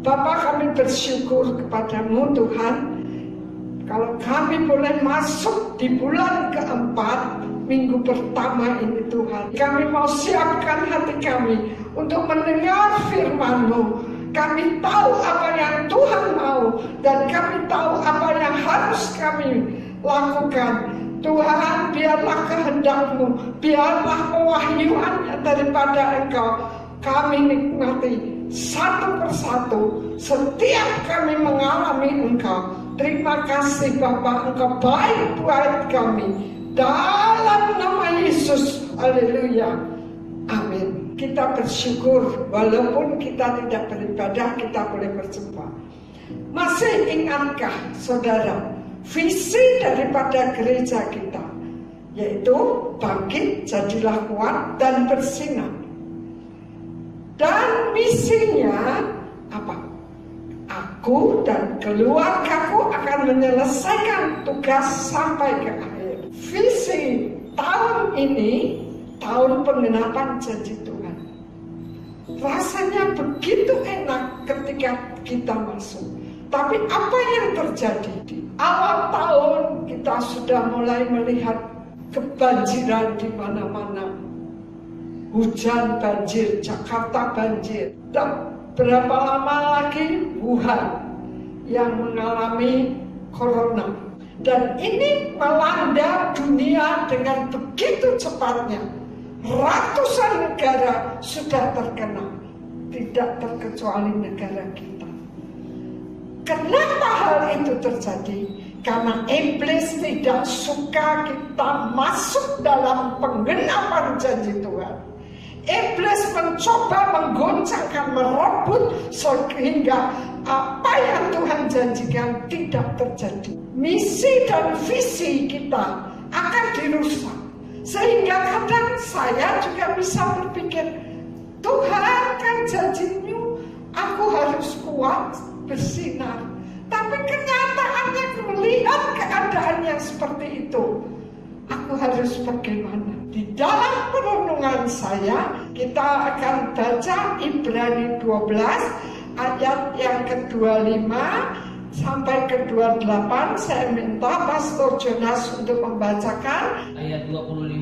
Bapa, kami bersyukur kepadamu Tuhan, kalau kami boleh masuk di bulan keempat, minggu pertama ini Tuhan. Kami mau siapkan hati kami untuk mendengar firman-Mu. Kami tahu apa yang Tuhan mau, dan kami tahu apa yang harus kami lakukan. Tuhan, biarlah kehendak-Mu, biarlah pewahyuannya daripada Engkau kami nikmati satu persatu setiap kami mengalami Engkau. Terima kasih Bapa, Engkau baik buat kami. Dalam nama Yesus, haleluya, amin. Kita bersyukur walaupun kita tidak beribadah, kita boleh berjumpa. Masih ingatkah saudara visi daripada gereja kita, yaitu bangkit, jadilah kuat dan bersinar. Dan misinya apa? Aku dan keluargaku akan menyelesaikan tugas sampai ke akhir. Visi tahun ini, tahun penggenapan janji Tuhan. Rasanya begitu enak ketika kita masuk. Tapi apa yang terjadi? Di awal tahun kita sudah mulai melihat kebanjiran di mana-mana. Hujan banjir, Jakarta banjir. Dan berapa lama lagi Wuhan yang mengalami corona. Dan ini melanda dunia dengan begitu cepatnya. Ratusan negara sudah terkena, tidak terkecuali negara kita. Kenapa hal itu terjadi? Karena iblis tidak suka kita masuk dalam penggenapan janji Tuhan. Iblis mencoba menggoncangkan, merebut, sehingga apa yang Tuhan janjikan tidak terjadi. Misi dan visi kita akan dirusak. Sehingga kadang saya juga bisa berpikir, Tuhan kan janjimu aku harus kuat, bersinar. Tapi kenyataannya melihat keadaan yang seperti itu, aku harus bagaimana? Di dalam perenungan saya, kita akan baca Ibrani 12 ayat yang ke-25 sampai ke-28. Saya minta Pastor Jonas untuk membacakan ayat 25.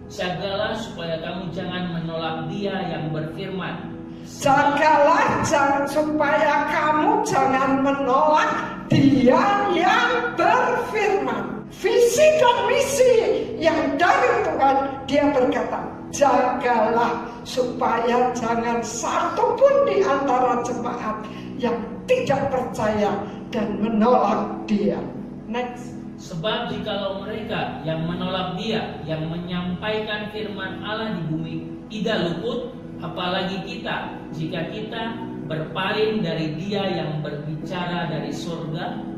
Jagalah supaya kamu jangan menolak Dia yang berfirman. Jagalah supaya kamu jangan menolak Dia yang berfirman. Visi dan misi yang dari Tuhan, Dia berkata, jagalah supaya jangan satu pun di antara jemaat yang tidak percaya dan menolak Dia. Next. Sebab jikalau mereka yang menolak Dia yang menyampaikan firman Allah di bumi tidak luput, apalagi kita, jika kita berpaling dari Dia yang berbicara dari surga.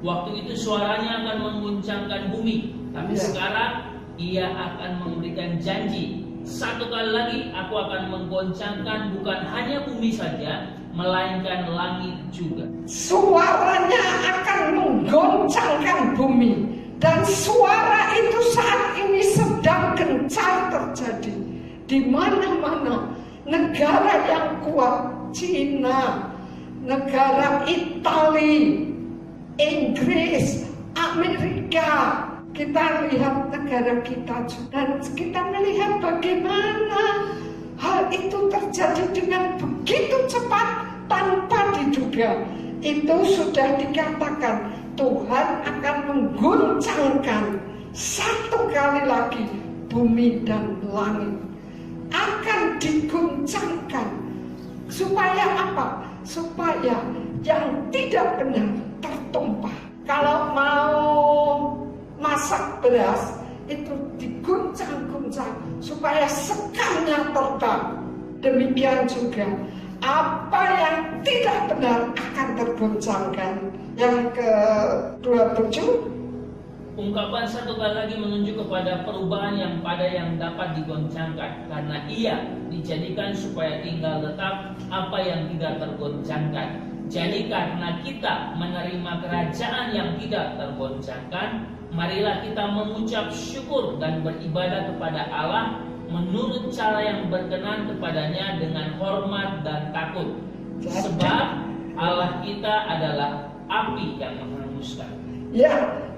Waktu itu suaranya akan mengguncangkan bumi, tapi sekarang Ia akan memberikan janji. Satu kali lagi aku akan menggoncangkan bukan hanya bumi saja, melainkan langit juga. Suaranya akan menggoncangkan bumi, dan suara itu saat ini sedang gencar terjadi di mana-mana. Negara yang kuat, Cina, negara Italia, Inggris, Amerika, kita lihat negara kita juga, dan kita melihat bagaimana hal itu terjadi dengan begitu cepat tanpa diduga. Itu sudah dikatakan Tuhan akan mengguncangkan satu kali lagi bumi dan langit. Akan diguncangkan. Supaya apa? Supaya yang tidak benar tertumpah. Kalau mau masak beras, itu diguncang-guncang supaya sekarnya terbang. Demikian juga apa yang tidak benar akan tergoncangkan. Yang ke-27, ungkapan satu kali lagi menunjuk kepada perubahan yang dapat digoncangkan, karena Ia dijadikan supaya tinggal tetap apa yang tidak tergoncangkan. Jadi karena kita menerima kerajaan yang tidak tergoncangkan, marilah kita mengucap syukur dan beribadah kepada Allah menurut cara yang berkenan kepadanya dengan hormat dan takut. Sebab Allah kita adalah api yang menghanguskan. Ya,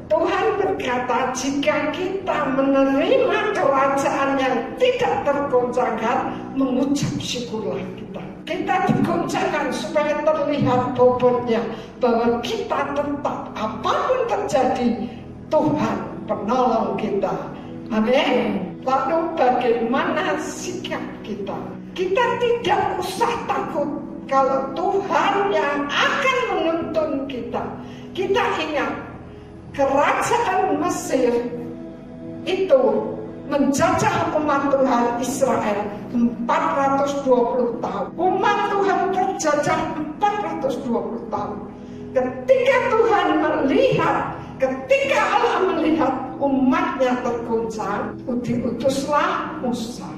Tuhan berkata, jika kita menerima kerajaan yang tidak tergoncangkan, mengucap syukurlah kita. Kita digoncangkan supaya terlihat bobotnya, bahwa kita tetap apapun terjadi, Tuhan penolong kita. Amin. Lalu bagaimana sikap kita? Kita tidak usah takut kalau Tuhan yang akan menuntun kita. Kita ingat, kerajaan Mesir itu menjajah umat Tuhan Israel 420 tahun. Umat Tuhan terjajah 420 tahun. Ketika Tuhan melihat, ketika Allah melihat umatnya tergoncang, diutuslah Musa.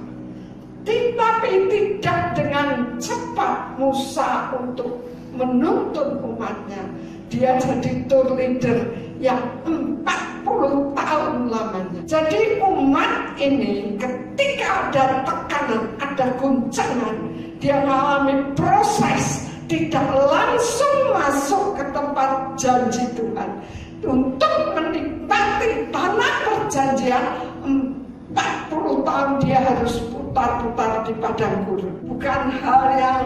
Tetapi tidak dengan cepat Musa untuk menuntun umatnya. Dia jadi tour leader yang 40 tahun lamanya. Jadi umat ini ketika ada tekanan, ada goncangan, dia mengalami proses, tidak langsung masuk ke tempat janji Tuhan. Untuk menikmati tanah perjanjian, 40 tahun dia harus putar-putar di padang gurun. Bukan hal yang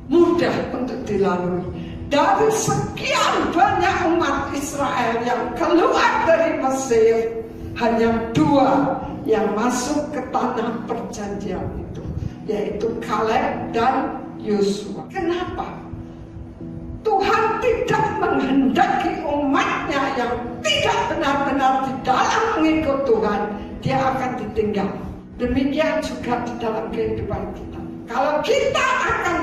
mudah untuk dilalui. Dari sekian banyak umat Israel yang keluar dari Mesir, hanya 2 yang masuk ke tanah perjanjian itu, yaitu Kaleb dan Yosua. Kenapa? Tuhan tidak menghendaki umatnya yang tidak benar-benar di dalam mengikut Tuhan, dia akan ditinggal. Demikian juga di dalam kehidupan kita. Kalau kita akan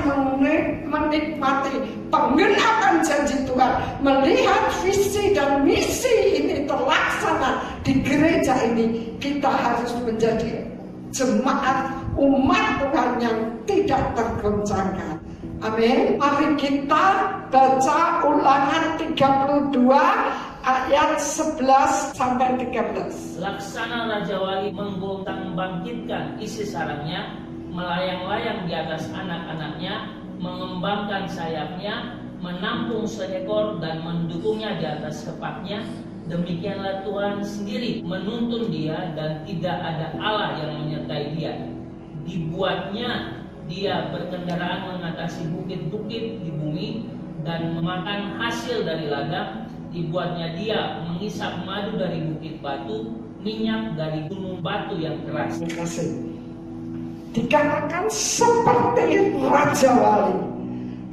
menikmati penggenapan janji Tuhan, melihat visi dan misi ini terlaksana di gereja ini, kita harus menjadi jemaat umat Tuhan yang tidak tergoncangkan. Amin. Mari kita baca Ulangan 32 ayat 11 sampai 13. Laksana Raja Wali menggontang bangkitkan isi sarangnya, melayang-layang di atas anak-anaknya, mengembangkan sayapnya, menampung seekor dan mendukungnya di atas sepatnya. Demikianlah Tuhan sendiri menuntun dia, dan tidak ada Allah yang menyertai dia. Dibuatnya dia berkendaraan mengatasi bukit-bukit di bumi dan memakan hasil dari ladang. Dibuatnya dia mengisap madu dari bukit batu, minyak dari gunung batu yang keras. Terima kasih. Dikatakan seperti Raja Wali.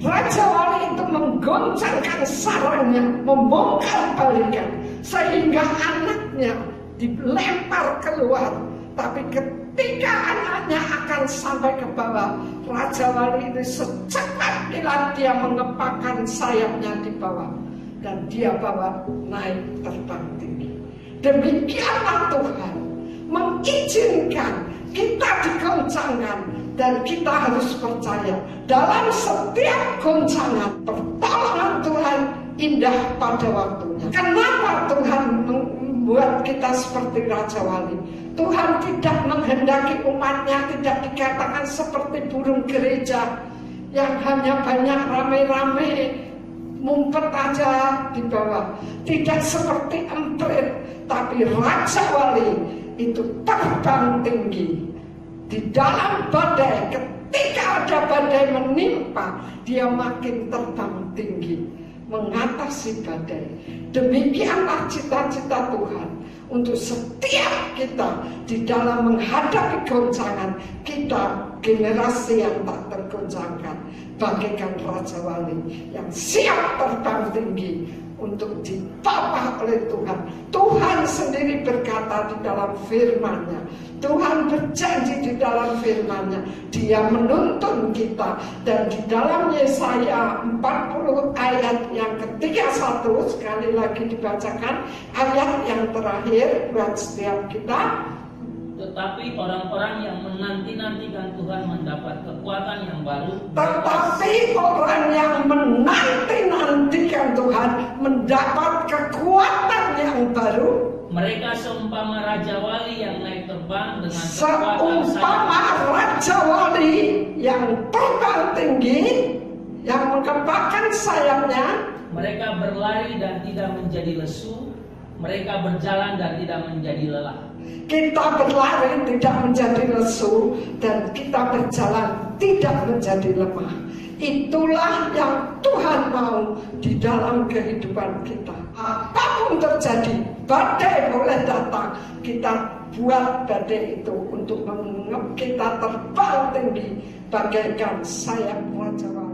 Raja Wali itu menggoncangkan sarangnya, membongkar balikan, sehingga anaknya dilempar keluar. Tapi ketika anaknya akan sampai ke bawah, Raja Wali itu secepat kilat dia mengepakkan sayapnya di bawah, dan dia bawa naik terbang tinggi. Demikianlah Tuhan mengizinkan kita digoncangkan, dan kita harus percaya dalam setiap goncangan pertolongan Tuhan indah pada waktunya. Kenapa Tuhan membuat kita seperti Raja Wali? Tuhan tidak menghendaki umatnya tidak dikatakan seperti burung gereja yang hanya banyak rame-rame mumpet aja di bawah. Tidak seperti emprit, tapi Raja Wali itu terbang tinggi di dalam badai. Ketika ada badai menimpa, dia makin terbang tinggi mengatasi badai. Demikianlah cita-cita Tuhan untuk setiap kita di dalam menghadapi goncangan. Kita generasi yang tak tergoncangkan, bagaikan Raja Wali yang siap terbang tinggi untuk dibawa oleh Tuhan. Tuhan sendiri berkata di dalam firman-Nya, Tuhan berjanji di dalam firman-Nya, Dia menuntun kita. Dan di dalam Yesaya 40 ayat yang ke-31, sekali lagi dibacakan ayat yang terakhir buat setiap kita. Tetapi orang-orang yang menanti-nantikan Tuhan mendapat kekuatan yang baru. Tetapi orang yang menanti-nantikan Tuhan mendapat kekuatan yang baru. Mereka seumpama Raja Wali yang naik terbang dengan kekuatan Seumpama Raja Wali yang terbang tinggi yang mengepakkan sayapnya. Mereka berlari dan tidak menjadi lesu, mereka berjalan dan tidak menjadi lelah. Kita berlari tidak menjadi lesu, dan kita berjalan tidak menjadi lemah. Itulah yang Tuhan mau di dalam kehidupan kita. Apapun terjadi, badai boleh datang, kita buat badai itu untuk kita terbang tinggi bagaikan sayap wajah.